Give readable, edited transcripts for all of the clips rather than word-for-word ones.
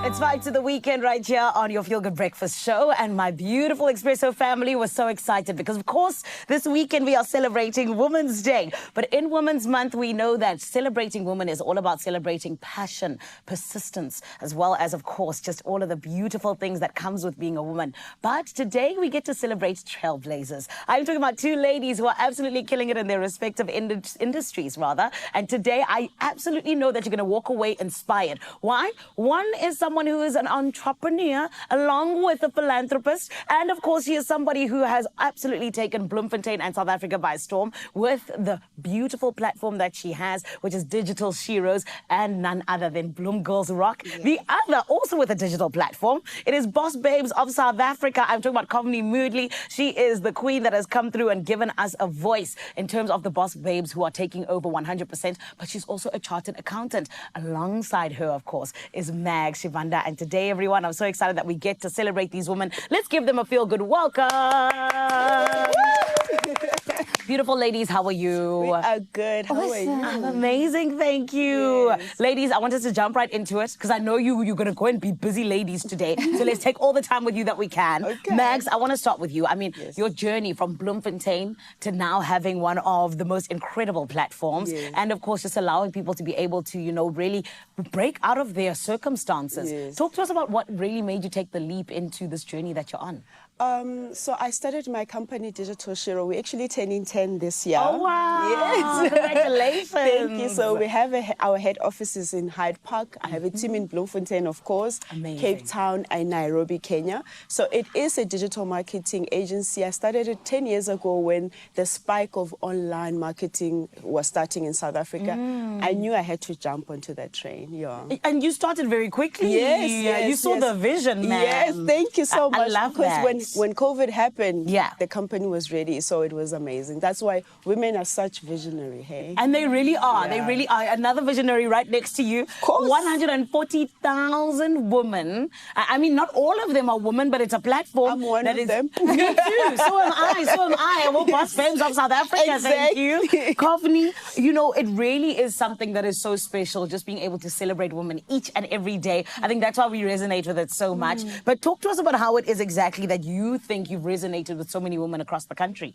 It's Vibe to the Weekend right here on your Feel Good Breakfast show. And my beautiful Espresso family was so excited because, of course, this weekend we are celebrating Women's Day. But in Women's Month, we know that celebrating women is all about celebrating passion, persistence, as well as, of course, just all of the beautiful things that comes with being a woman. But today we get to celebrate trailblazers. I'm talking about two ladies who are absolutely killing it in their respective industries, rather. And today I absolutely know that you're going to walk away inspired. Why? One is someone who is an entrepreneur along with a philanthropist, and of course he is somebody who has absolutely taken Bloemfontein and South Africa by storm with the beautiful platform that she has, which is Digital Sheroes, and none other than Bloem Girls Rock. Yes. The other also with a digital platform, it is Boss Babes of South Africa. I'm talking about Kovni Moodley. She is the queen that has come through and given us a voice in terms of the Boss Babes who are taking over 100%, but she's also a chartered accountant. Alongside her, of course, is Mag Shivanda. And today, everyone, I'm so excited that we get to celebrate these women. Let's give them a feel-good welcome. Beautiful ladies, how are you? We are good. How are you? I'm amazing, thank you. Yes. Ladies, I want us to jump right into it because I know you're going to go and be busy ladies today. So let's take all the time with you that we can. Okay. Mags, I want to start with you. I mean, yes. Your journey from Bloemfontein to now having one of the most incredible platforms. Yes. And, of course, just allowing people to be able to, really break out of their circumstances. Yes. Talk to us about what really made you take the leap into this journey that you're on. So I started my company, Digital Sheroes. We're actually turning 10 this year. Oh, wow. Yes. Congratulations. Thank you. So we have our head offices in Hyde Park. I have a team in Bloemfontein, of course, Amazing. Cape Town and Nairobi, Kenya. So it is a digital marketing agency. I started it 10 years ago when the spike of online marketing was starting in South Africa. I knew I had to jump onto that train. Yeah. And you started very quickly. Yes, You saw the vision, man. Yes, thank you so much. I love because that. when COVID happened, Yeah. the company was ready, so it was amazing. That's why women are such visionary, hey? And they really are. Yeah. They really are. Another visionary right next to you. Of course. 140,000 women. I mean, not all of them are women, but it's a platform. I'm one that of is, them. Me too. So am I. So am I. We're Boss Babes of South Africa. Thank you. Kovni, it really is something that is so special, just being able to celebrate women each and every day. I think that's why we resonate with it so much. But talk to us about how it is exactly that you think you've resonated with so many women across the country.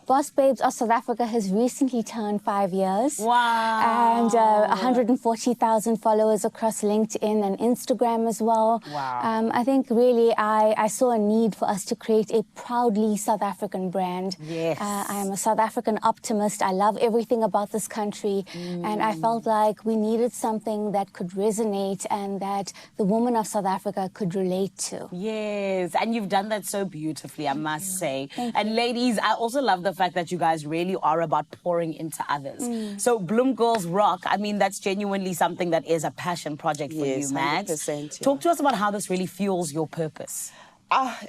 Boss Babes of South Africa has recently turned 5 years. Wow. And 140,000 followers across LinkedIn and Instagram as well. Wow. I think really I saw a need for us to create a proudly South African brand. Yes. I am a South African optimist. I love everything about this country. And I felt like we needed something that could resonate and that the women of South Africa could relate to. Yes, and you've done that so beautifully, I must say. Thank And ladies, I also love the fact that you guys really are about pouring into others. So Bloem Girls Rock, I mean, that's genuinely something that is a passion project for Yes, you, Max. 100%, yeah. Talk to us about how this really fuels your purpose.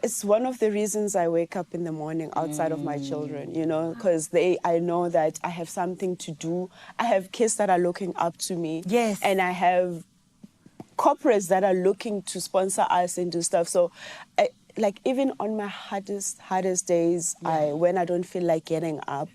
It's one of the reasons I wake up in the morning outside of my children, because I know that I have something to do. I have kids that are looking up to me. Yes. And I have corporates that are looking to sponsor us and do stuff. So like even on my hardest days, when I don't feel like getting up,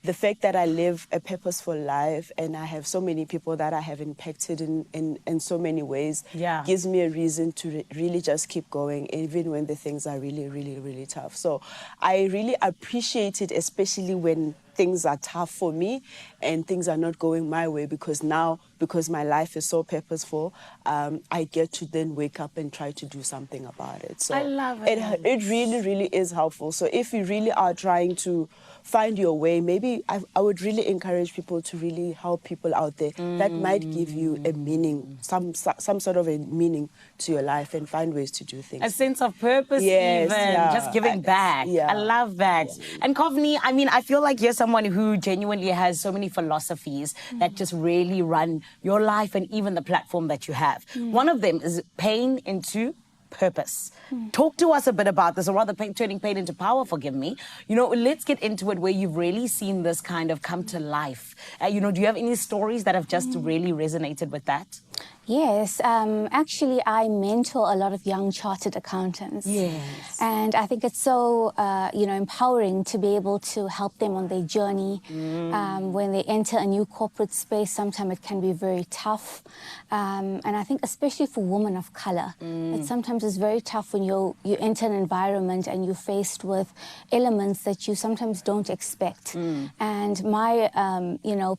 the fact that I live a purposeful life and I have so many people that I have impacted in so many ways gives me a reason to really just keep going, even when the things are really, really, really tough. So I really appreciate it, especially when things are tough for me and things are not going my way, because my life is so purposeful, I get to then wake up and try to do something about it. So I love it. It really, really is helpful. So if you really are trying to find your way, maybe I would really encourage people to really help people out there that might give you a meaning, some sort of a meaning to your life, and find ways to do things. A sense of purpose, Yes, even, yeah. just giving back. Yeah. I love that. And Kovni, I mean, I feel like you're someone who genuinely has so many philosophies that just really run your life and even the platform that you have. One of them is pain into purpose. Talk to us a bit about this, or rather turning pain into power, forgive me. Let's get into it where you've really seen this kind of come to life. Do you have any stories that have just really resonated with that? Yes, actually, I mentor a lot of young chartered accountants. Yes. And I think it's so, empowering to be able to help them on their journey. When they enter a new corporate space, sometimes it can be very tough. And I think especially for women of color, it sometimes is very tough when you enter an environment and you're faced with elements that you sometimes don't expect. And my,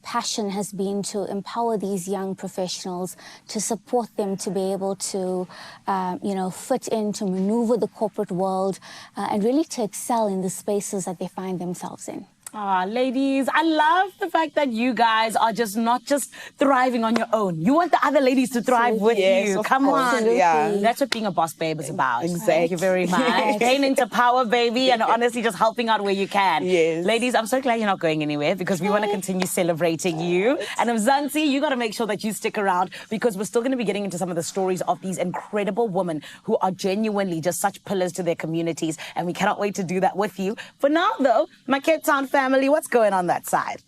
passion has been to empower these young professionals, to support them to be able to, fit in, to maneuver the corporate world, and really to excel in the spaces that they find themselves in. Ladies, I love the fact that you guys are just not just thriving on your own. You want the other ladies to thrive with you. Come on. Yeah. That's what being a boss babe is about. Exactly. Thank you very much. Gain into power, baby, and honestly just helping out where you can. Yes. Ladies, I'm so glad you're not going anywhere because we want to continue celebrating you. And Mzansi, you got to make sure that you stick around because we're still going to be getting into some of the stories of these incredible women who are genuinely just such pillars to their communities. And we cannot wait to do that with you. For now, though, my Cape Town family, what's going on that side?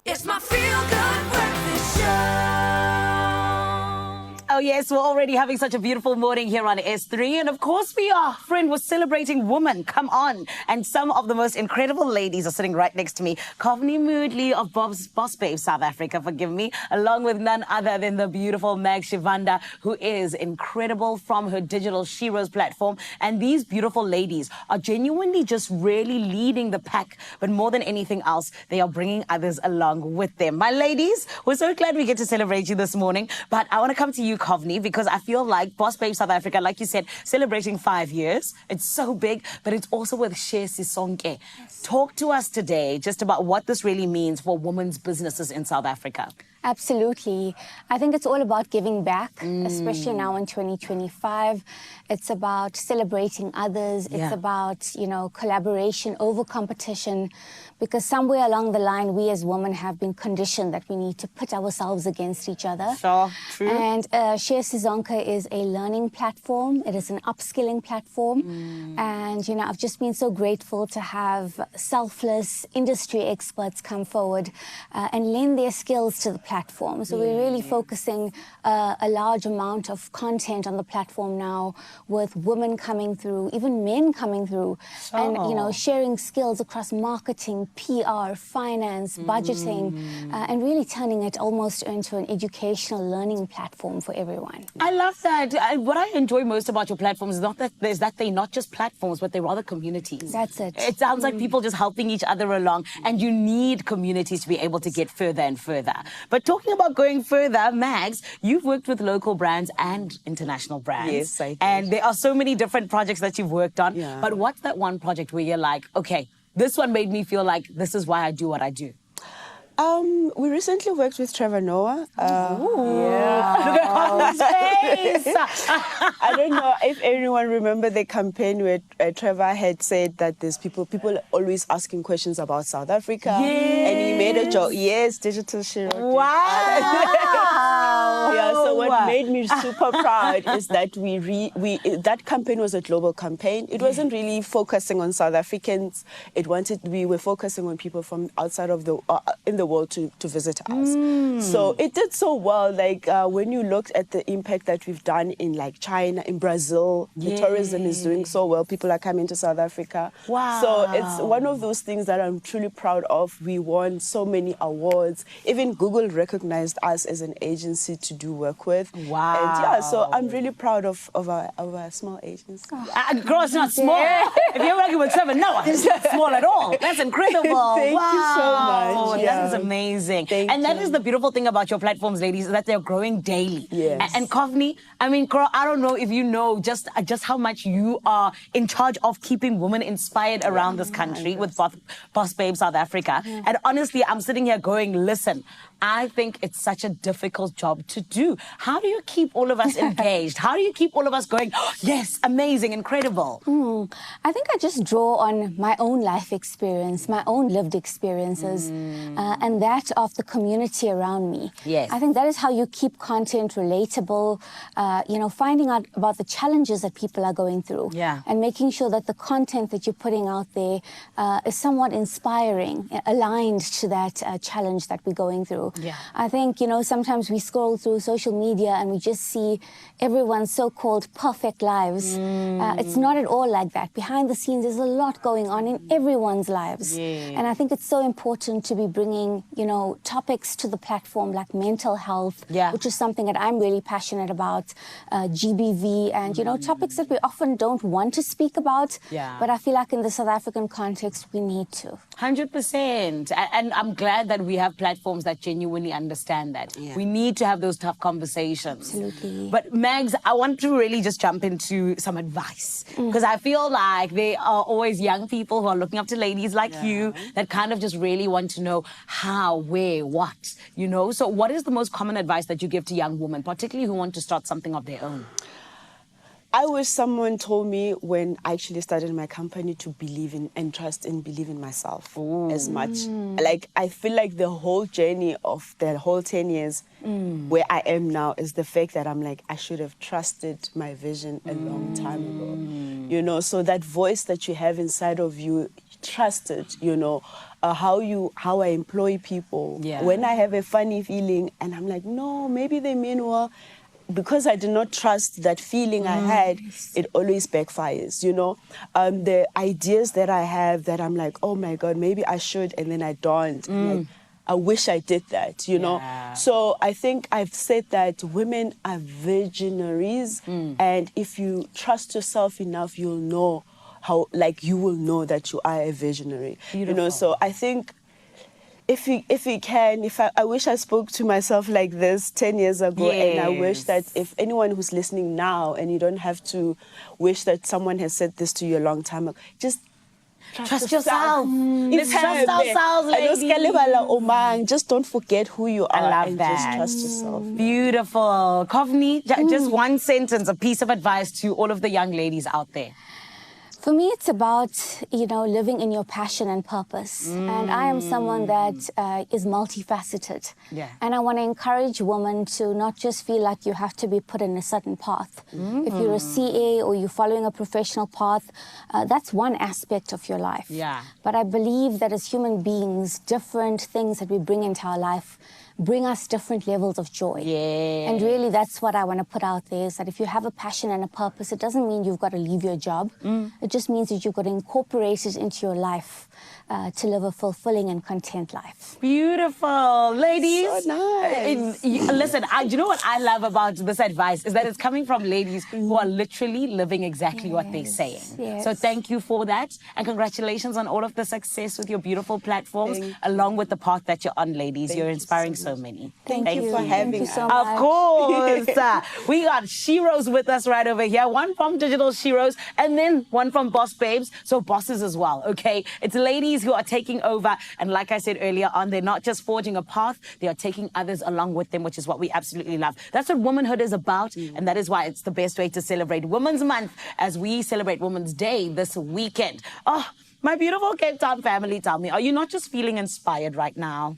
It's my feel-good breakfast show. Oh yes, we're already having such a beautiful morning here on S3. And of course we are. Friend, we're celebrating women. Come on. And some of the most incredible ladies are sitting right next to me. Kavni Moodley of Boss Babe South Africa, forgive me, along with none other than the beautiful Meg Shivanda, who is incredible from her digital Sheroes platform. And these beautiful ladies are genuinely just really leading the pack. But more than anything else, they are bringing others along with them. My ladies, we're so glad we get to celebrate you this morning. But I want to come to you, Kavni, because I feel like Boss Babe South Africa, like you said, celebrating 5 years. It's so big, but it's also with Share Sisonke. Yes. Talk to us today just about what this really means for women's businesses in South Africa. Absolutely. I think it's all about giving back, especially now in 2025. It's about celebrating others. It's about, collaboration over competition, because somewhere along the line, we as women have been conditioned that we need to put ourselves against each other. Sure, true. And Share Sisonke is a learning platform. It is an upskilling platform. And, I've just been so grateful to have selfless industry experts come forward and lend their skills to the platform. So we're really focusing a large amount of content on the platform now, with women coming through, even men coming through, and sharing skills across marketing, PR, finance, budgeting, and really turning it almost into an educational learning platform for everyone. I love that. What I enjoy most about your platforms is that they're not just platforms, but they're rather communities. That's it. It sounds like people just helping each other along, and you need communities to be able to get further and further. But talking about going further, Mags, you've worked with local brands and international brands. Yes, I did. And there are so many different projects that you've worked on. Yeah. But what's that one project where you're like, okay, this one made me feel like this is why I do what I do? We recently worked with Trevor Noah. Look at his face. I don't know if anyone remember the campaign where Trevor had said that there's people always asking questions about South Africa. Yes. And he made a joke. Yes, digital Shiro. Wow. Yeah, so what made me super proud is that that campaign was a global campaign. It wasn't really focusing on South Africans. We were focusing on people from outside of in the world to visit us. So it did so well. Like when you looked at the impact that we've done in like China, in Brazil, the tourism is doing so well. People are coming to South Africa. Wow. So it's one of those things that I'm truly proud of. We won so many awards. Even Google recognized us as an agency to do work with. Wow. And so I'm really proud of our small agency. Girl, it's not small. If you're working with Trevor Noah, it's not small at all. That's incredible. Thank you so much. That is amazing. Thank that you. is the beautiful thing about your platforms, ladies, is that they're growing daily. Yes. And Kavni, I mean, girl, I don't know if you know just how much you are in charge of keeping women inspired around this country with Boss Babe South Africa. And honestly, I'm sitting here going, listen, I think it's such a difficult job to do. How do you keep all of us engaged? How do you keep all of us going, oh, yes, amazing, incredible? I think I just draw on my own life experience, my own lived experiences, and that of the community around me. Yes. I think that is how you keep content relatable, finding out about the challenges that people are going through. Yeah. And making sure that the content that you're putting out there is somewhat inspiring, aligned to that challenge that we're going through. Yeah. I think, sometimes we scroll through through social media and we just see everyone's so-called perfect lives. It's not at all like that. Behind the scenes, there's a lot going on in everyone's lives. Yeah. And I think it's so important to be bringing, topics to the platform like mental health, which is something that I'm really passionate about, GBV, and, topics that we often don't want to speak about. Yeah. But I feel like in the South African context, we need to. 100%. And I'm glad that we have platforms that genuinely understand that. Yeah. We need to have those tough conversations. Absolutely. But Mags, I want to really just jump into some advice, because I feel like there are always young people who are looking up to ladies like you that kind of just really want to know how, where, what, So what is the most common advice that you give to young women, particularly who want to start something of their own? I wish someone told me when I actually started my company to believe in and trust and believe in myself as much. Like, I feel like the whole journey of the whole 10 years where I am now is the fact that I'm like, I should have trusted my vision a long time ago. So that voice that you have inside of you, trust it, how I employ people. Yeah. When I have a funny feeling and I'm like, no, maybe they mean well, because I did not trust that feeling I had, it always backfires, The ideas that I have that I'm like, oh my God, maybe I should, and then I don't. Like, I wish I did that, Yeah. So I think I've said that women are visionaries, and if you trust yourself enough, you'll know you will know that you are a visionary. Beautiful. So I think I wish I spoke to myself like this 10 years ago, and I wish that if anyone who's listening now, and you don't have to wish that someone has said this to you a long time ago, just Trust yourself. Let's It's trust time. ourselves, ladies. Just don't forget who you are. I love and that. Just trust yourself. Beautiful. Kovni, just one sentence, a piece of advice to all of the young ladies out there. For me, it's about, living in your passion and purpose. And I am someone that is multifaceted. Yeah. And I want to encourage women to not just feel like you have to be put in a certain path. If you're a CA or you're following a professional path, that's one aspect of your life. Yeah. But I believe that as human beings, different things that we bring into our life bring us different levels of joy. Yeah. And really, that's what I want to put out there, is that if you have a passion and a purpose, it doesn't mean you've got to leave your job. It just means that you've got to incorporate it into your life to live a fulfilling and content life. Beautiful. Ladies. So nice. Listen, you know what I love about this advice is that it's coming from ladies who are literally living exactly what they're saying. Yes. So thank you for that. And congratulations on all of the success with your beautiful platforms, along with the path that you're on, ladies. You're inspiring so many. Thank you for having us. so Of much. course. We got Sheroes with us right over here. One from Digital Sheroes and then one from Boss Babes. So bosses as well, okay? It's ladies who are taking over. And like I said earlier on, they're not just forging a path, they are taking others along with them, which is what we absolutely love. That's what womanhood is about. And that is why it's the best way to celebrate Women's Month as we celebrate Women's Day this weekend. Oh, my beautiful Cape Town family, tell me, are you not just feeling inspired right now?